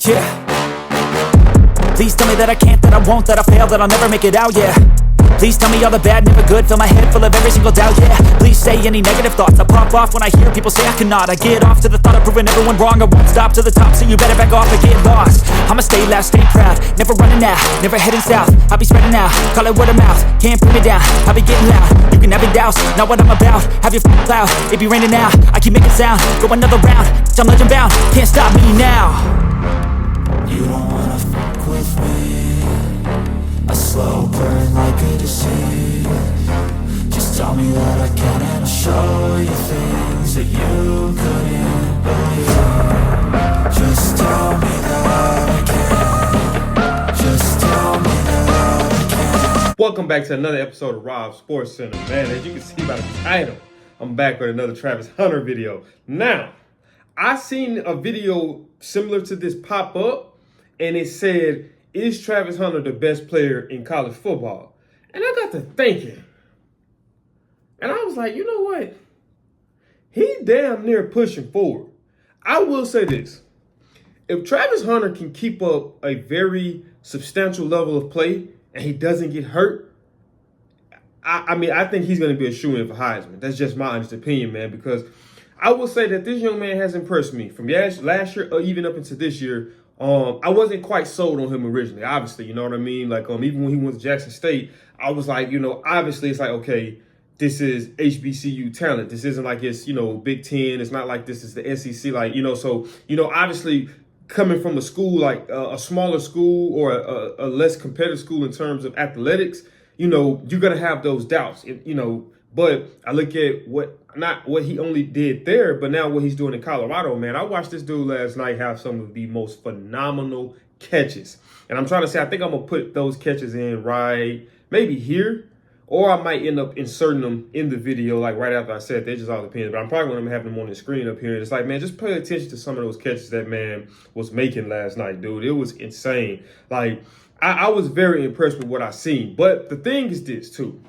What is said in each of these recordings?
Yeah. Please tell me that I can't, that I won't, that I fail, that I'll never make it out, yeah. Please tell me all the bad, never good, fill my head full of every single doubt, yeah. Please say any negative thoughts, I pop off when I hear people say I cannot. I get off to the thought of proving everyone wrong, I won't stop to the top, so you better back off and get lost. I'ma stay loud, stay proud, never running out, never heading south. I'll be spreading out, call it word of mouth, can't put me down, I'll be getting loud. You can have your doubts, not what I'm about, have your cloud, it be raining now. I keep making sound, go another round, I'm legend bound, can't stop me now. You don't wanna fuck with me, a slow burn like a disease. Just tell me that I can and I'll show you things that you couldn't believe. Just tell me that I can. Just tell me that I can. Welcome back to another episode of Rob's Sports Center. Man, as you can see by the title, I'm back with another Travis Hunter video. Now, I seen a video similar to this pop up, and it said, is Travis Hunter the best player in college football? And I got to thinking, and I was like, you know what? He damn near pushing forward. I will say this. If Travis Hunter can keep up a very substantial level of play and he doesn't get hurt, I think he's going to be a shoo-in for Heisman. That's just my honest opinion, man, because I will say that this young man has impressed me from last year or even up into this year. I wasn't quite sold on him originally, obviously, you know what I mean? Like, even when he went to Jackson State, I was like, obviously it's like, okay, this is HBCU talent. This isn't like it's, Big Ten. It's not like this is the SEC, like, so, obviously coming from a school like a smaller school or a less competitive school in terms of athletics, you're going to have those doubts, but I look at not what he only did there, but now what he's doing in Colorado, man. I watched this dude last night have some of the most phenomenal catches. And I'm trying to say, I think I'm going to put those catches in right maybe here, or I might end up inserting them in the video, like right after I said that. It just all depends. But I'm probably going to have them on the screen up here. And it's like, man, just pay attention to some of those catches that man was making last night, dude. It was insane. Like, I was very impressed with what I seen. But the thing is this, too.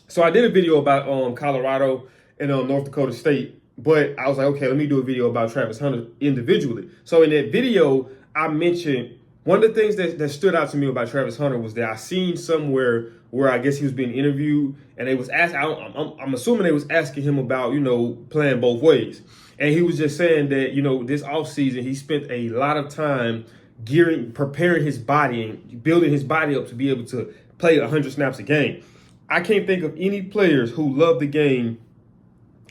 So I did a video about Colorado and North Dakota State, but I was like, okay, let me do a video about Travis Hunter individually. So in that video, I mentioned one of the things that stood out to me about Travis Hunter was that I seen somewhere where I guess he was being interviewed, and they was asking, I'm assuming they was asking him about, playing both ways. And he was just saying that, this offseason, he spent a lot of time preparing his body and building his body up to be able to play 100 snaps a game. I can't think of any players who love the game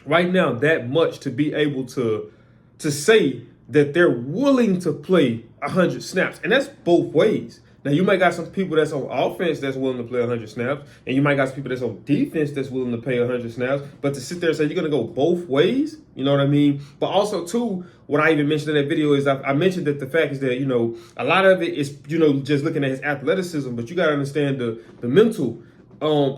right now that much to be able to say that they're willing to play 100 snaps. And that's both ways. Now, you might got some people that's on offense that's willing to play 100 snaps, and you might got some people that's on defense that's willing to play 100 snaps. But to sit there and say you're going to go both ways, you know what I mean? But also, too, what I even mentioned in that video is I mentioned that the fact is that, a lot of it is, just looking at his athleticism, but you got to understand the mental for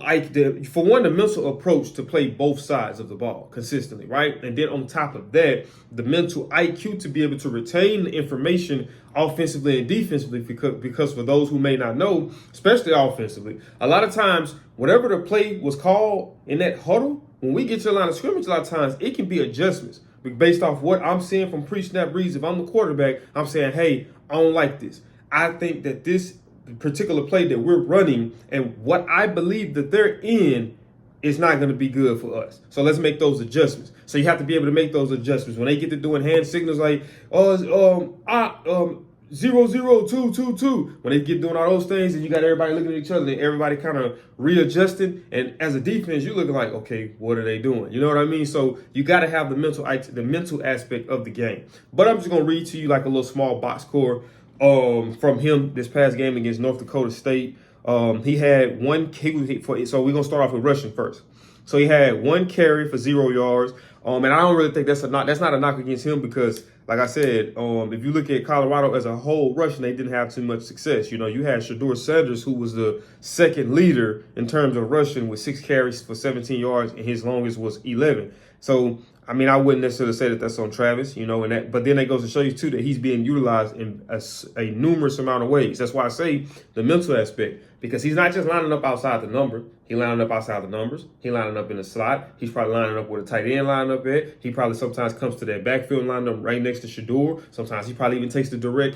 one, the mental approach to play both sides of the ball consistently, right? And then on top of that, the mental IQ to be able to retain the information offensively and defensively, because for those who may not know, especially offensively, a lot of times, whatever the play was called in that huddle, when we get to the line of scrimmage, a lot of times it can be adjustments based off what I'm seeing from pre-snap reads. If I'm the quarterback, I'm saying, hey, I don't like this. I think that this particular play that we're running and what I believe that they're in is not going to be good for us. So let's make those adjustments. So you have to be able to make those adjustments. When they get to doing hand signals like 0-0-2-2-2, when they get doing all those things and you got everybody looking at each other and everybody kind of readjusting, and as a defense you're looking like, okay, what are they doing? You know what I mean? So you got to have the mental aspect of the game. But I'm just going to read to you like a little small box score from him this past game against North Dakota State. He had so we're gonna start off with rushing first. So he had one carry for 0 yards. And I don't really think that's not a knock against him because, like I said, if you look at Colorado as a whole rushing, they didn't have too much success. You had Shedeur Sanders, who was the second leader in terms of rushing with 6 carries for 17 yards, and his longest was 11. So I mean, I wouldn't necessarily say that that's on Travis, but then it goes to show you too that he's being utilized in a numerous amount of ways. That's why I say the mental aspect, because he's not just lining up outside the number. He lining up outside the numbers. He lining up in the slot. He's probably lining up with a tight end lining up at. He probably sometimes comes to that backfield lining up right next to Shador. Sometimes he probably even takes the direct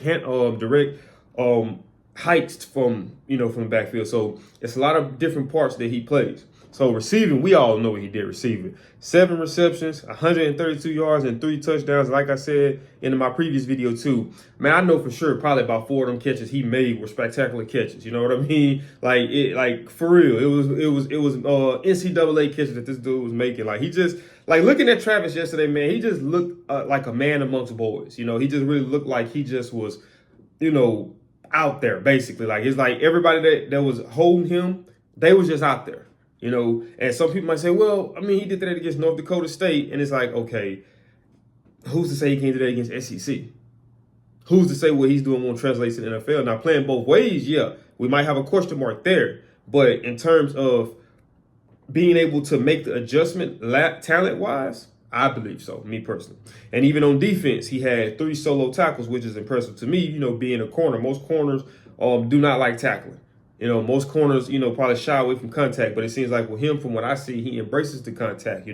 hikes from the backfield. So it's a lot of different parts that he plays. So receiving, we all know what he did receiving. 7 receptions, 132 yards, and 3 touchdowns. Like I said in my previous video too, man, I know for sure probably about 4 of them catches he made were spectacular catches. You know what I mean? Like for real, it was NCAA catches that this dude was making. Like he just, like looking at Travis yesterday, man, he just looked like a man amongst boys. He just really looked like he just was, out there basically. Like it's like everybody that was holding him, they was just out there. And some people might say, well, I mean, he did that against North Dakota State. And it's like, okay, who's to say he can't do that against SEC? Who's to say what he's doing won't translate to the NFL? Now, playing both ways, yeah, we might have a question mark there. But in terms of being able to make the adjustment talent-wise, I believe so, me personally. And even on defense, he had 3 solo tackles, which is impressive to me, being a corner. Most corners do not like tackling. Most corners, probably shy away from contact, but it seems like with him, from what I see, he embraces the contact,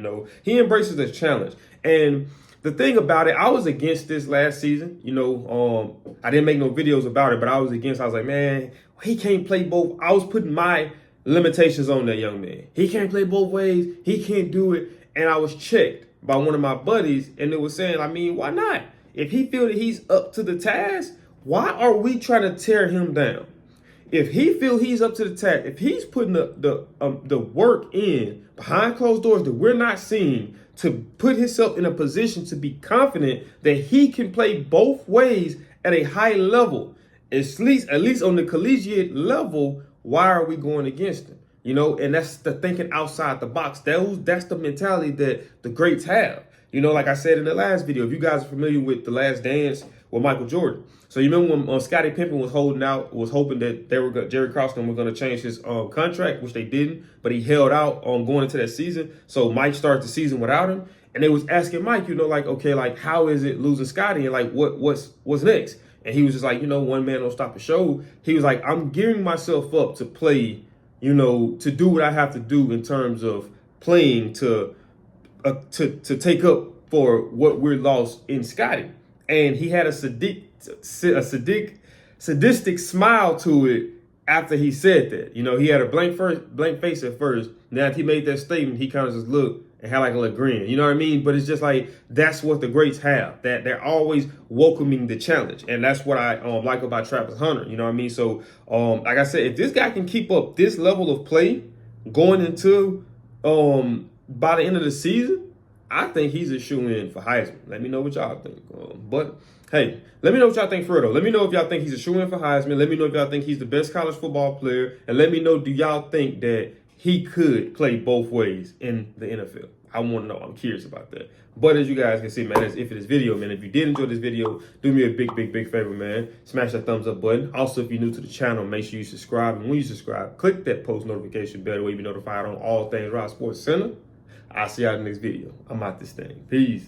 He embraces the challenge. And the thing about it, I was against this last season, I didn't make no videos about it, but I was like, man, he can't play both. I was putting my limitations on that young man. He can't play both ways. He can't do it. And I was checked by one of my buddies, and it was saying, I mean, why not? If he feel that he's up to the task, why are we trying to tear him down? If he feel he's up to the task, if he's putting the work in behind closed doors that we're not seeing to put himself in a position to be confident that he can play both ways at a high level, at least on the collegiate level, why are we going against him? And that's the thinking outside the box. That's the mentality that the greats have. Like I said in the last video, if you guys are familiar with The Last Dance with Michael Jordan. So you remember when Scottie Pippen was holding out, was hoping that Jerry Krause was going to change his contract, which they didn't, but he held out on going into that season. So Mike started the season without him, and they was asking Mike, okay, how is it losing Scottie, and what's next? And he was just like, one man don't stop a show. He was like, I'm gearing myself up to play, to do what I have to do in terms of playing to take up for what we're lost in Scottie. And he had a sadistic smile to it after he said that. He had a blank face at first. Now, if he made that statement, he kind of just looked and had like a little grin. You know what I mean? But it's just like, that's what the greats have, that they're always welcoming the challenge. And that's what I like about Travis Hunter. You know what I mean? So, like I said, if this guy can keep up this level of play going into by the end of the season, I think he's a shoo-in for Heisman. Let me know what y'all think. But hey, let me know what y'all think for real though. Let me know if y'all think he's a shoo-in for Heisman. Let me know if y'all think he's the best college football player. And let me know, do y'all think that he could play both ways in the NFL? I want to know. I'm curious about that. But as you guys can see, man, that's it for this video, man. If you did enjoy this video, do me a big favor, man. Smash that thumbs up button. Also, if you're new to the channel, make sure you subscribe. And when you subscribe, click that post notification bell to be notified on all things Rob Sports Center. I'll see y'all in the next video. I'm out this thing. Peace.